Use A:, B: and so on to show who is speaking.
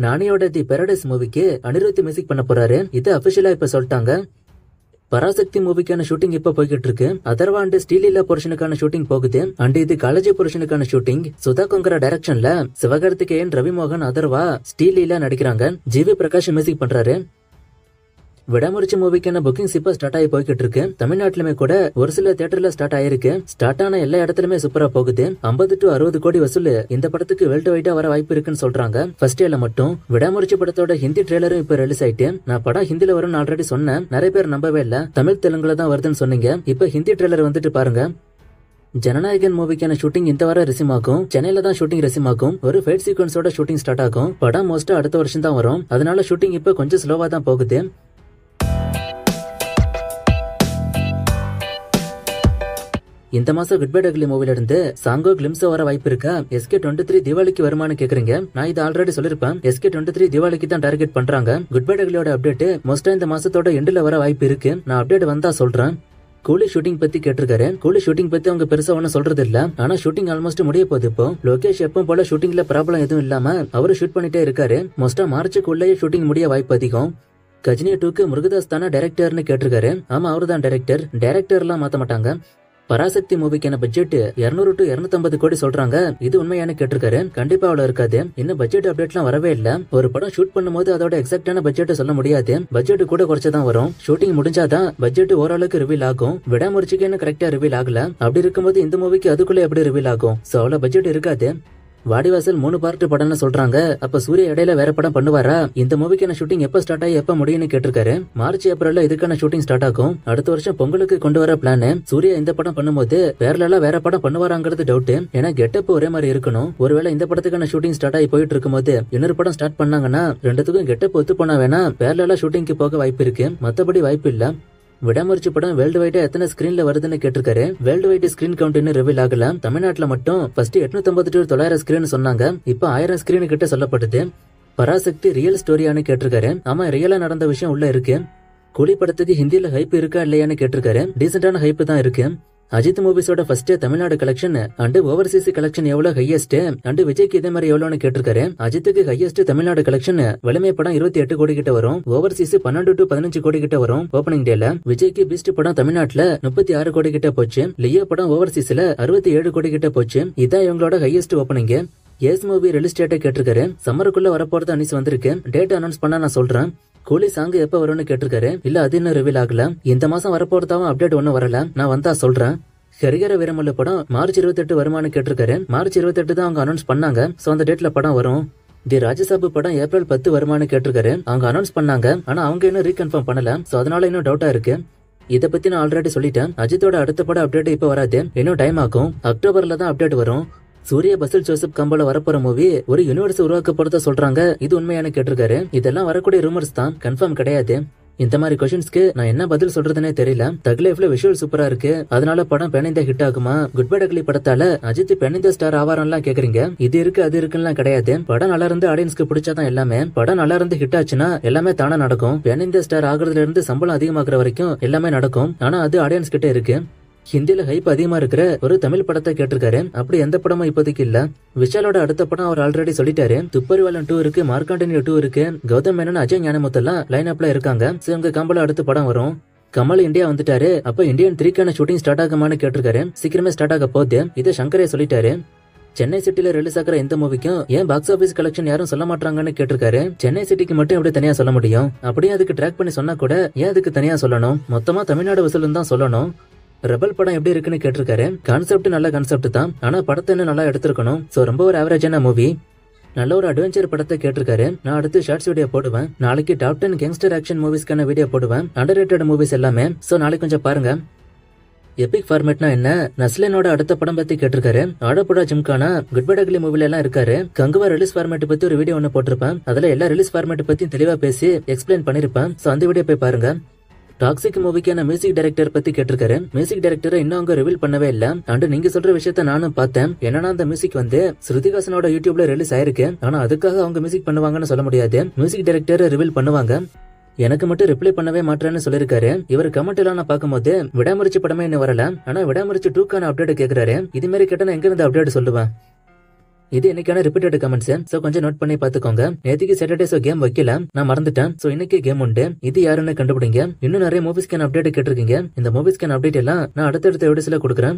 A: நானியோட தி Paradise மூவிக்கு Anirudh music பண்ண போறாரு. இது அபிஷியலா இப்ப சொல்லிட்டாங்க. பராசக்தி மூவிக்கான ஷூட்டிங் இப்ப போய்கிட்டு இருக்கு. அதர்வா அண்ட் ஸ்ரீலீலா போர்ஷனுக்கான ஷூட்டிங் போகுது. அண்ட் இது காலேஜ் போர்ஷனுக்கான ஷூட்டிங். சுதா கொங்கரா டைரக்ஷன்ல சிவகார்த்திகேயன், ரவிமோகன், அதர்வா, ஸ்ரீலீலா நடிக்கிறாங்க. ஜிவி பிரகாஷ் மியூசிக் பண்றாரு. விடாமுயற்சி மூவிக்கான புக்கிங்ஸ் இப்ப ஸ்டார்ட் ஆகி போய்கிட்டு இருக்கு. தமிழ்நாட்டிலுமே கூட ஒரு சில தியேட்டர்ல ஸ்டார்ட் ஆயிருக்கு. ஸ்டார்ட் ஆன எல்லா இடத்துலயுமே சூப்பரா போகுது. 50 to 60 கோடி வசூல் இந்த படத்துக்கு வேர்ல்டு வைடா வர வாய்ப்பு இருக்குன்னு சொல்றாங்க. ஃபர்ஸ்ட் டேல மட்டும். விடாமுயற்சி படத்தோட ஹிந்தி ட்ரெய்லரும் இப்ப ரிலீஸ் ஆயிட்டு. நான் படம் ஹிந்தில வரும்னு ஆல்ரெடி சொன்னேன். நிறைய பேர் நம்பவே இல்ல. தமிழ் தெலுங்குல தான் வருதுன்னு சொன்னீங்க. இப்ப ஹிந்தி ட்ரெய்லர் வந்துட்டு பாருங்க. ஜனநாயகன் மூவிக்கான ஷூட்டிங் இந்த வாரம் ரெசியூம் ஆகும். சென்னையில தான் ஷூட்டிங் ரெசியூம் ஆகும். ஒரு ஃபைட் சீக்வன்ஸோட ஷூட்டிங் ஸ்டார்ட் ஆகும். படம் மோஸ்டா அடுத்த வருஷம் தான் வரும். அதனால ஷூட்டிங் இப்ப கொஞ்சம் ஸ்லோவா தான் போகுது. இந்த மாசம் குட் பை டக்லி மூவில இருந்து சாங்கோ கிளிம்ஸோ வர வாய்ப்பு இருக்கா? SK23 தீபாவளிக்கு வருமானு கேக்குறீங்க. நான் இது ஆல்ரெடி சொல்லிருப்பேன். SK23 தீபாவளிக்கு தான் டார்கெட் பண்றாங்க. குட் பை டக்லியோட அப்டேட் மோஸ்டா இந்த மாசத்தோட எண்ட்ல வர வாய்ப்பு இருக்கு. நான் அப்டேட் வந்தா சொல்றேன். கூலி ஷூட்டிங் பத்தி கேட்டிருக்காரு. கூலி ஷூட்டிங் பத்தி அவங்க பெருசா ஒன்னும் சொல்றது இல்ல. ஆனா ஷூட்டிங் ஆல்மோஸ்ட் முடிய போகுது. இப்போ லோகேஷ் எப்பவும் போல ஷூட்டிங்ல ப்ராப்ளம் எதுவும் இல்லாம அவரு ஷூட் பண்ணிட்டே இருக்காரு. மோஸ்டா மார்ச்சுக்குள்ளேயே ஷூட்டிங் முடிய வாய்ப்பு அதிகம். கஜினி 2க்கு முருகதாஸ் தானே டைரக்டர்னு கேட்டிருக்காரு. ஆமா, அவரு தான் டைரக்டர். டைரக்டர் எல்லாம் மாத்த மாட்டாங்க. பராசக்தி மூவிக்கான பட்ஜெட் 200 to 250 கோடி சொல்றாங்க. இது உண்மையான கேட்டிருக்காரு. கண்டிப்பா அவ்வளவு இருக்காது. இன்னும் பட்ஜெட் அப்டேட்லாம் வரவே இல்ல. ஒரு படம் ஷூட் பண்ணும்போது அதோட எக்ஸாக்டான பட்ஜெட் சொல்ல முடியாது. பட்ஜெட் கூட குறைச்சதான் வரும். ஷூட்டிங் முடிஞ்சாதான் பட்ஜெட் ஓரளவுக்கு ரிவீல் ஆகும். விடாமுயற்சிக்கு கரெக்டா ரிவீல் ஆகல. அப்படி இருக்கும்போது இந்த மூவிக்கு அதுக்குள்ள எப்படி ரிவீல் ஆகும்? சோ அவ்வளவு பட்ஜெட் இருக்காது. வாடிவாசல் 3 பார்ட் படம்னு சொல்றாங்க. அப்ப சூர்யா இடையில வேற படம் பண்ணுவாரா? இந்த மூவிக்கான ஷூட்டிங் எப்ப ஸ்டார்ட் ஆகி எப்ப முடியும்னு கேட்டிருக்காரு. மார்ச் ஏப்ரல்ல இதுக்கான ஷூட்டிங் ஸ்டார்ட் ஆகும். அடுத்த வருஷம் பொங்கலுக்கு கொண்டு வர பிளான். சூர்யா இந்த படம் பண்ணும்போது வேற படம் பண்ணுவாராங்கிறது டவுட். ஏன்னா கெட்டப் ஒரே மாதிரி இருக்கணும். ஒருவேளை இந்த படத்துக்கான ஷூட்டிங் ஸ்டார்ட் ஆகி போயிட்டு இருக்கும்போது இன்னொரு படம் ஸ்டார்ட் பண்ணாங்கன்னா ரெண்டுத்துக்கும் கெட்டப் ஒத்து போனா வேணா பேரலா ஷூட்டிங்க்கு போக வாய்ப்பு இருக்கு. மத்தபடி வாய்ப்பு இல்ல. விடாமுயற்சி படம் வேர்ல்டு வைடா எத்தனை ஸ்கிரீன்ல வருதுன்னு கேட்டிருக்காரு. வேர்ல்டு வைட் ஸ்கிரீன் கவுண்ட் இன்னும் ரிவீல் ஆகல. தமிழ்நாட்டுல மட்டும் ஃபர்ஸ்ட் 850 to 900 ஸ்கிரீன் சொன்னாங்க. இப்ப 1000 ஸ்கிரீன் கிட்ட சொல்லப்படுது. பராசக்தி ரியல் ஸ்டோரியானு கேட்டிருக்காரு. ஆமா, ரியலா நடந்த விஷயம் உள்ள இருக்கு. கூலி படத்துக்கு ஹிந்தில ஹைப் இருக்கா இல்லையான்னு கேட்டிருக்காரு. டீசென்டான ஹைப் தான் இருக்கு. Ajith மூவிஸோட first Tamil Nadu collection and Overseas collection எவ்வளவு ஹையஸ்ட் அண்ட் விஜய்க்கு இதே மாதிரி எவ்வளவுன்னு கேட்டிருக்காரு. அஜித்துக்கு ஹையஸ்ட் தமிழ்நாடு கலெக்ஷன் வலிமை படம் 28 கோடி கிட்ட வரும். ஓவர்சீஸ் 12 to 15 கோடி கிட்ட வரும் ஓபனிங் டேல. விஜய்க்கு பீஸ்ட் படம் தமிழ்நாட்டுல 36 கோடி கிட்ட போச்சு. லியோ படம் ஓவர்சீஸ்ல 67 கோடி கிட்ட போச்சு. இதான் இவங்களோட ஹையஸ்ட் ஓபனிங். எஸ் மூவி ரிலீஸ் டேட்டை கேட்டிருக்காரு. சம்மருக்குள்ள வரப்போறது அனிஸ் வந்திருக்கு. டேட் அனௌன்ஸ் பண்ணா நான் சொல்றேன். கூலி சாங் எப்ப வரும்னு கேட்டிருக்காரு. இல்ல அது இன்னும் ரிவீல் ஆகல. இந்த மாசம் வரப்போறதாவும் அப்டேட் ஒன்னும் வரல. நான் வந்தா சொல்றேன். ஹரிஹர வீரமல்ல படம் மார்ச் 28 வருமானு கேட்டிருக்காரு. மார்ச் 28 தான் அவங்க அனௌன்ஸ் பண்ணாங்க. சோ அந்த டேட்ல படம் வரும். தி ராஜசாபு படம் ஏப்ரல் 10 வருமானு கேட்டிருக்காரு. அவங்க அனௌன்ஸ் பண்ணாங்க. ஆனா அவங்க இன்னும் ரீகன்ஃபார்ம் பண்ணல. சோ அதனால இன்னும் டவுட்டா இருக்கு. இத பத்தி நான் ஆல்ரெடி சொல்லிட்டேன். அஜித்தோட அடுத்த படம் அப்டேட் இப்ப வராது. இன்னும் டைம் ஆகும். அக்டோபர்ல தான் அப்டேட் வரும். சூர்யா பசில் ஜோசப் கம்போல வரப்போற மூவி ஒரு யூனிவர்ஸ் உருவாக்க போறத சொல்றாங்க. இது உண்மையான கேட்டிருக்காரு. இதெல்லாம் வரக்கூடிய ரூமர்ஸ் தான், கன்ஃபார்ம் கிடையாது. இந்த மாதிரி क्वेश्चंसக்கு நான் என்ன பதில் சொல்றதுனே தெரியல. தக் லைஃப்ல விஷுவல் சூப்பரா இருக்கு. அதனால படம் பேன் இந்தியா ஹிட் ஆகுமா? குட் பை டக்லி படத்தால அஜித் பேன் இந்தியா ஸ்டார் ஆவாரம்லாம் கேக்குறீங்க. இது இருக்கு அது இருக்குன்னு கிடையாது. படம் நல்லா இருந்து ஆடியன்ஸ்க்கு பிடிச்சாதான் எல்லாமே. படம் நல்லா இருந்து ஹிட் ஆச்சுன்னா எல்லாமே தானா நடக்கும். பேன் இந்தியா ஸ்டார் ஆகுறதுல இருந்து சம்பளம் அதிகமாக்குற வரைக்கும் எல்லாமே நடக்கும். ஆனா அது ஆடியன்ஸ் கிட்ட இருக்கு. ஹிந்தில ஹைப் அதிகமா இருக்கிற ஒரு தமிழ் படத்தை கேட்டிருக்காரு. அப்படி எந்த படமும் இப்போதைக்கு இல்ல. விஷாலோட அடுத்த படம் அவர் ஆல்ரெடி சொல்லிட்டாரு. துப்பறிவாளன் 2 இருக்கு, மார்க்காண்டனியோ 2 இருக்கு, கௌதம் மேனன், அஜய் ஞானமுத்தெல்லாம் லைன் அப்ல இருக்காங்க. இவங்க கம்பல அடுத்த படம் வரும். கமல் இந்தியா வந்துட்டாரு. அப்ப இந்தியன் 3க்கான ஷூட்டிங் ஸ்டார்ட் ஆகுமான்னு கேட்டிருக்காரு. சீக்கிரமே ஸ்டார்ட் ஆக போகுது. இதை சங்கரே சொல்லிட்டாரு. சென்னை சிட்டில ரிலீஸ் ஆகிற இந்த மூவிக்கும் ஏன் பாக்ஸ் ஆபீஸ் கலெக்ஷன் யாரும் சொல்ல மாட்டாங்கன்னு கேட்டிருக்காரு. சென்னை சிட்டிக்கு மட்டும் எப்படி தனியா சொல்ல முடியும்? அப்படியே அதுக்கு ட்ராக் பண்ணி சொன்னா கூட ஏன் அதுக்கு தனியா சொல்லணும்? மொத்தமா தமிழ்நாடு வசூல் தான் சொல்லணும். ரெபல் படம் எப்படி இருக்குன்னு கேட்டிருக்காரு. கான்செப்ட் நல்ல கான்செப்ட் தான். ஆனா படத்தை இன்னும் நல்லா எடுத்திருக்கணும். சோ ரொம்ப ஒரு ஆவரேஜான மூவி. நல்ல ஒரு அட்வென்ச்சர் படத்தை கேட்டிருக்காரு. நான் அடுத்து ஷார்ட்ஸ் வீடியோ போடுவேன். நாளைக்கு டாப் 10 கேங்ஸ்டர் ஆக்ஷன் மூவிஸ்க்கான வீடியோ போடுவேன். அண்டர்ரேட்டட் மூவிஸ் எல்லாமே. சோ நாளைக்கு கொஞ்சம் பாருங்க. எபிக் ஃபார்மேட்னா என்ன? நஸ்லினோட அடுத்த படம் பத்தி கேட்டிருக்காரு. ஆடப்புடா ஜிம்கானா குட் பை டக்லி மூவில எல்லாம் இருக்காரு. கங்குவா ரிலீஸ் ஃபார்மேட் பத்தி ஒரு வீடியோ ஒன்னு போட்டிருப்பேன். அதுல எல்லா ரிலீஸ் ஃபார்மேட் பத்தியும் தெளிவா பேசி எக்ஸ்பிளைன் பண்ணிருப்பேன். சோ அந்த வீடியோ போய் பாருங்க. டாக்ஸிக் மூவிக்கான மியூசிக் டைரக்டர் பத்தி கேட்டிருக்காரு. மியூசிக் டைரக்டரை இன்னும் அவங்க ரிவீல் பண்ணவே இல்ல. அண்ட் நீங்க சொல்ற விஷயத்த நானும் பார்த்தேன். என்னன்னா அந்த மியூசிக் ஸ்ருதிகாசனோட யூடியூப்ல ரிலீஸ் ஆயிருக்கு. ஆனா அதுக்காக அவங்க மியூசிக் பண்ணுவாங்கன்னு சொல்ல முடியாது. மியூசிக் டைரக்டரை ரிவீல் பண்ணுவாங்க. எனக்கு மட்டும் ரிப்ளை பண்ணவே மாட்டேன்னு சொல்லிருக்காரு. இவர் கமெண்ட் எல்லாம் நான் பார்க்கும்போது விடாமுயற்சி படமே இன்னும் வரல. ஆனா விடாமுயற்சி 2க்கான அப்டேட் கேக்குறாரு. இது மாதிரி கேட்டா எங்க இருந்து அப்டேட் சொல்லுவேன்? இது இன்னைக்கான ரிப்பீட்டட் கமெண்ட்ஸ். சோ கொஞ்சம் நோட் பண்ணி பாத்துக்கோங்க. நேத்திக்கு சாட்டர்டே சோ கேம் வைக்கல, நான் மறந்துட்டேன். சோ இன்னைக்கு கேம் உண்டு, இது யாருன்னு கண்டுபிடிங்க. இன்னும் நிறைய மூவிஸ்க்கான அப்டேட் கேட்டிருக்கீங்க. இந்த மூவிஸ்க்கான அப்டேட் எல்லாம் நான் அடுத்தடுத்த வீடியோஸ்ல கொடுக்குறேன்.